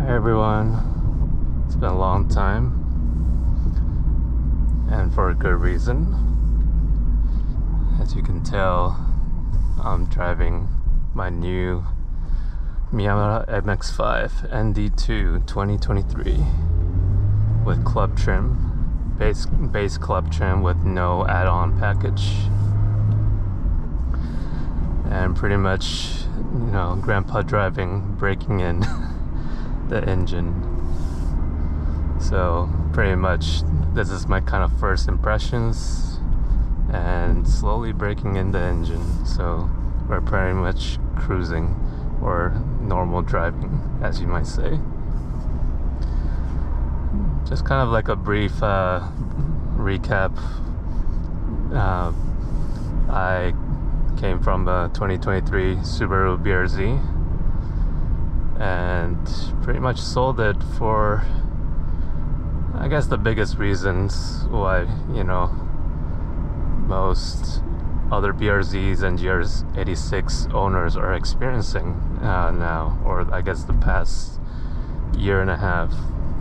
Hi everyone, it's been a long time and for a good reason. As you can tell, I'm driving my new Miata MX-5 ND2 2023 with club trim, base club trim with no add-on package, and pretty much, you know, grandpa driving, breaking in the engine. So pretty much this is my kind of first impressions and slowly breaking in the engine. So we're pretty much cruising, or normal driving, as you might say. Just kind of like a brief recap. I came from a 2023 Subaru BRZ and pretty much sold it for, I guess, the biggest reasons why, you know, most other BRZs and GR86 owners are experiencing now, or I guess the past year and a half,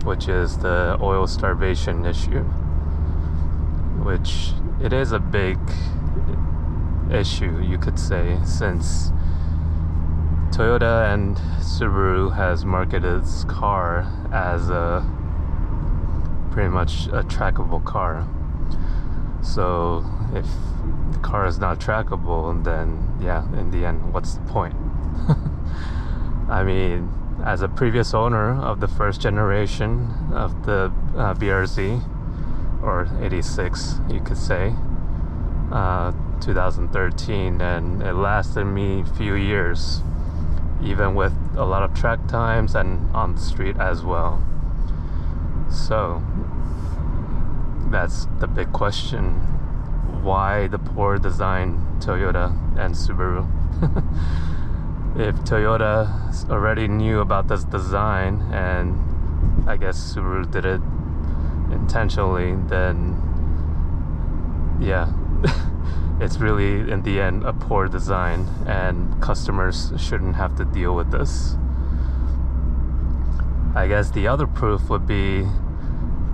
which is the oil starvation issue, which it is a big issue, you could say, since Toyota and Subaru has marketed this car as a pretty much a trackable car. So if the car is not trackable, then yeah, in the end, what's the point? I mean, as a previous owner of the first generation of the BRZ, or 86, you could say, 2013, and it lasted me a few years, even with a lot of track times and on the street as well. So that's the big question: why the poor design, Toyota and Subaru? If Toyota already knew about this design, and I guess Subaru did it intentionally, then yeah, it's really, in the end, a poor design, and customers shouldn't have to deal with this. I guess the other proof would be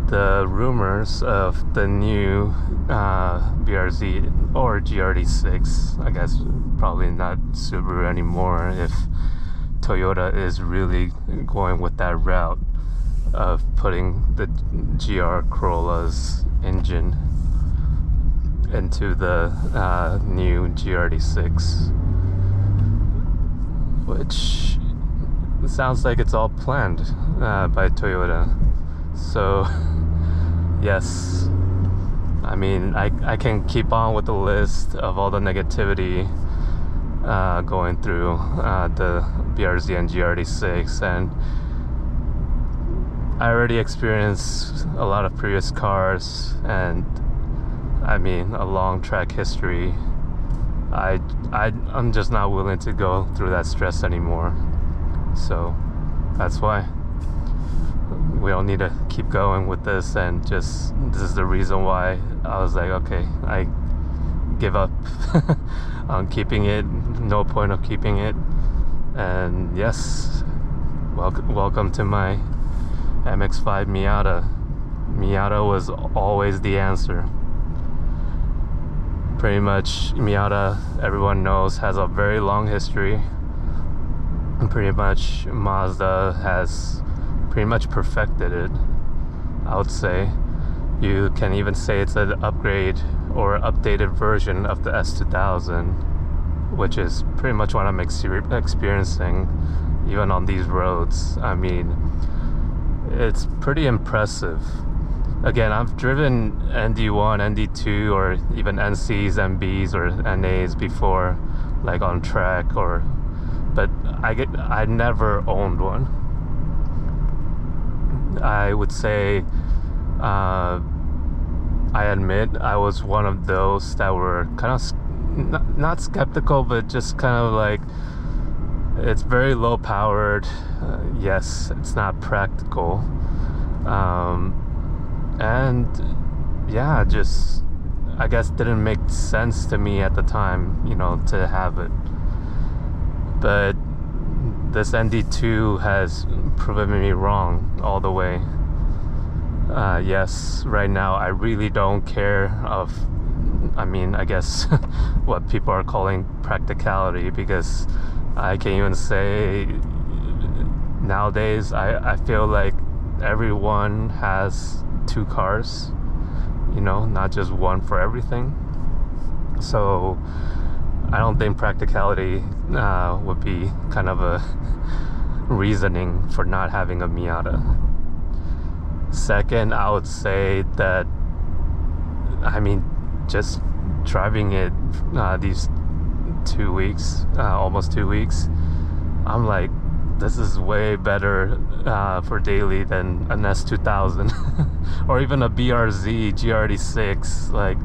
the rumors of the new BRZ or GR86. I guess probably not Subaru anymore, if Toyota is really going with that route of putting the GR Corolla's engine into the new GR86, which sounds like it's all planned by Toyota. So yes, I mean, I can keep on with the list of all the negativity going through the BRZ and GR86, and I already experienced a lot of previous cars, and I mean, a long track history. I'm just not willing to go through that stress anymore. So that's why we all need to keep going with this, and just, this is the reason why I was like, okay, I give up on keeping it. No point of keeping it. And yes, welcome to my MX-5 Miata. Miata was always the answer. Pretty much, Miata, everyone knows, has a very long history. And pretty much Mazda has pretty much perfected it, I would say. You can even say it's an upgrade or updated version of the S2000, which is pretty much what I'm experiencing even on these roads. I mean, it's pretty impressive. Again, I've driven ND1, ND2, or even NCs, MBs, or NAs before, like on track, but I never owned one. I would say, I admit, I was one of those that were kind of not skeptical, but just kind of like, it's very low powered. Yes, it's not practical. And yeah, just, I guess, didn't make sense to me at the time, you know, to have it. But this ND2 has proven me wrong all the way. Yes, right now I really don't care of, I guess what people are calling practicality, because I can even say nowadays I feel like everyone has two cars, not just one for everything. So I don't think practicality would be kind of a reasoning for not having a Miata. Second, I would say that, just driving it these 2 weeks, almost 2 weeks, I'm like, this is way better for daily than an S2000 or even a BRZ GRD6. Like,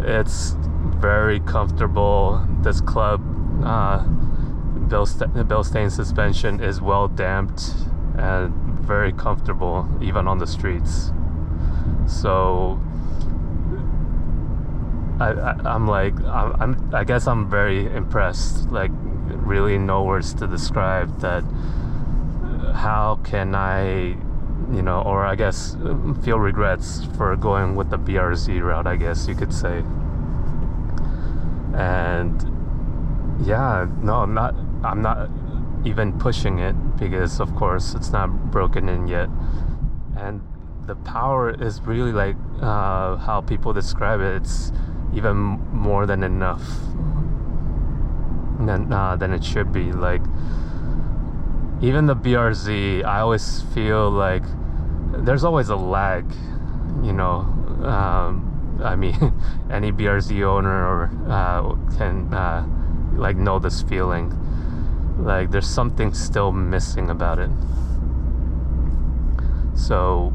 it's very comfortable. This club Bilstein suspension is well damped and very comfortable even on the streets. So I guess I'm very impressed. Like, really no words to describe that. How can I, or I guess feel regrets for going with the BRZ route, I guess you could say. And yeah, no, I'm not even pushing it, because of course it's not broken in yet. And the power is really like how people describe it. It's even more than enough than it should be. Like, even the BRZ, I always feel like there's always a lag, any BRZ owner can like know this feeling. Like, there's something still missing about it. So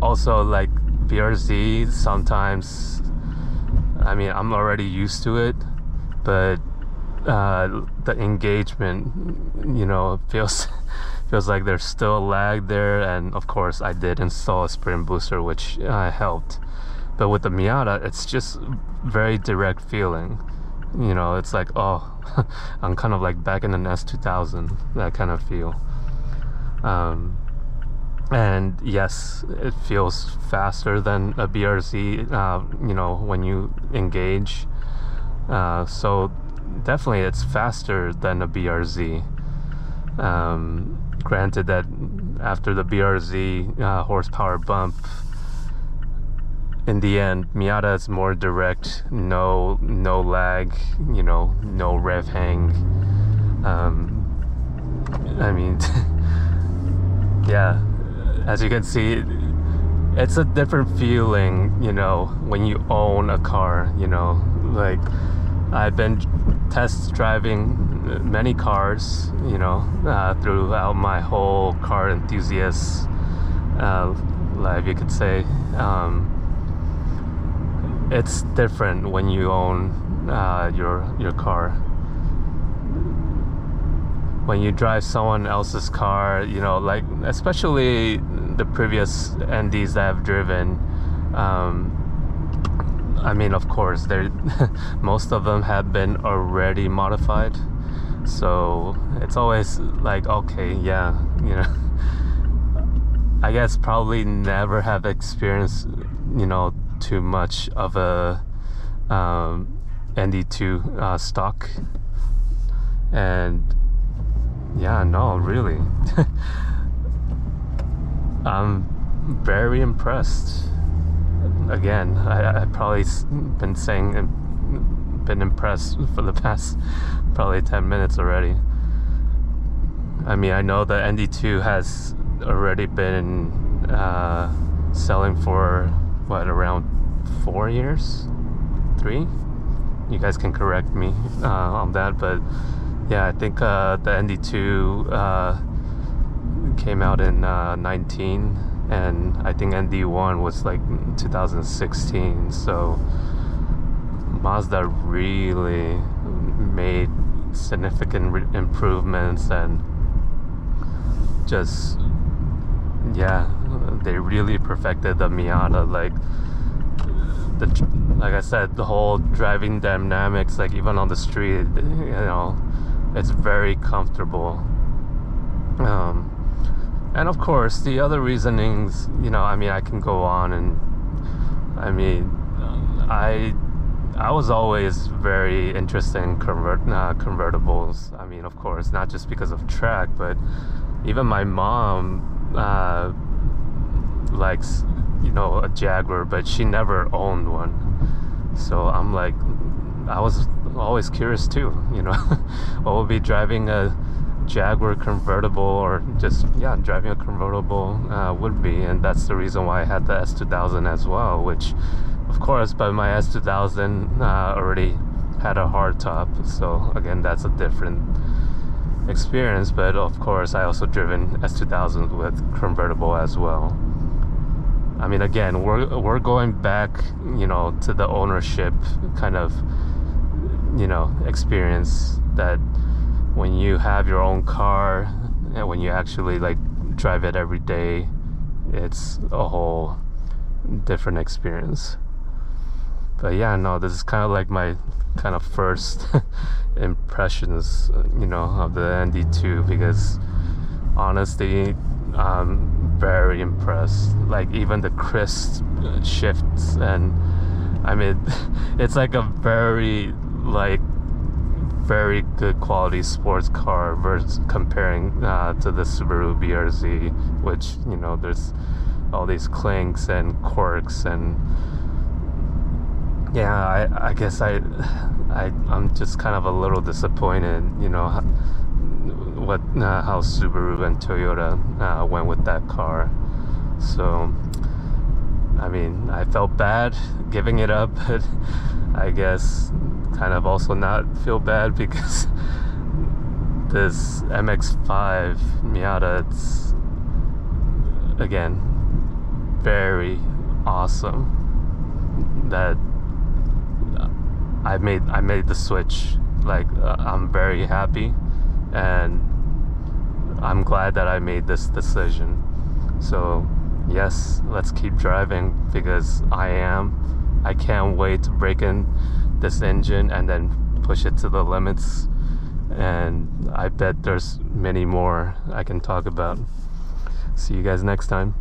also, like, BRZ sometimes, I'm already used to it, but the engagement, feels like there's still a lag there. And of course I did install a sprint booster, which helped. But with the Miata, it's just very direct feeling. It's like, oh, I'm kind of like back in an S2000, that kind of feel. And yes, it feels faster than a BRZ, when you engage. So definitely it's faster than a BRZ. Granted that after the BRZ horsepower bump, in the end, Miata is more direct, no lag, no rev hang. Yeah, as you can see, it's a different feeling, when you own a car. Like, I've been test driving many cars, throughout my whole car enthusiast life, you could say. It's different when you own your car. When you drive someone else's car, like, especially the previous NDs that I've driven, of course, most of them have been already modified. So it's always like, okay, yeah, I guess probably never have experienced, too much of a ND2 stock. And yeah, no, really. I'm very impressed. Again, I probably been impressed for the past probably 10 minutes already. I know the ND2 has already been selling for around 4 years, 3. You guys can correct me on that, but yeah, I think the ND2 came out in 19, and I think ND1 was like 2016. So Mazda really made significant improvements, and just, yeah, they really perfected the Miata. Like I said, the whole driving dynamics, like even on the street, it's very comfortable. And of course, the other reasonings, you know, I mean, I can go on, and I mean, I was always very interested in convertibles. I mean, of course, not just because of track, but even my mom likes, you know, a Jaguar, but she never owned one. So I'm like, I was always curious too, you know, what would be driving a Jaguar convertible, or just, yeah, driving a convertible would be. And that's the reason why I had the S2000 as well, which, of course, but my S2000 already had a hardtop, so again, that's a different experience. But of course, I also driven S2000 with convertible as well. I mean, again, we're going back, you know, to the ownership kind of, you know, experience, that when you have your own car and when you actually like drive it every day, it's a whole different experience. But yeah, no, this is kind of like my kind of first impressions, you know, of the ND2, because honestly, I'm very impressed. Like, even the crisp shifts, and I mean, it's like a very good quality sports car versus comparing to the Subaru BRZ, which, you know, there's all these clinks and quirks, and yeah, I guess I'm just kind of a little disappointed, you know, how Subaru and Toyota went with that car. So I mean, I felt bad giving it up, but I guess kind of also not feel bad, because this MX-5 Miata, it's again very awesome that I made the switch. Like, I'm very happy, and I'm glad that I made this decision. So yes, let's keep driving, because I can't wait to break in this engine and then push it to the limits. And I bet there's many more I can talk about. See you guys next time.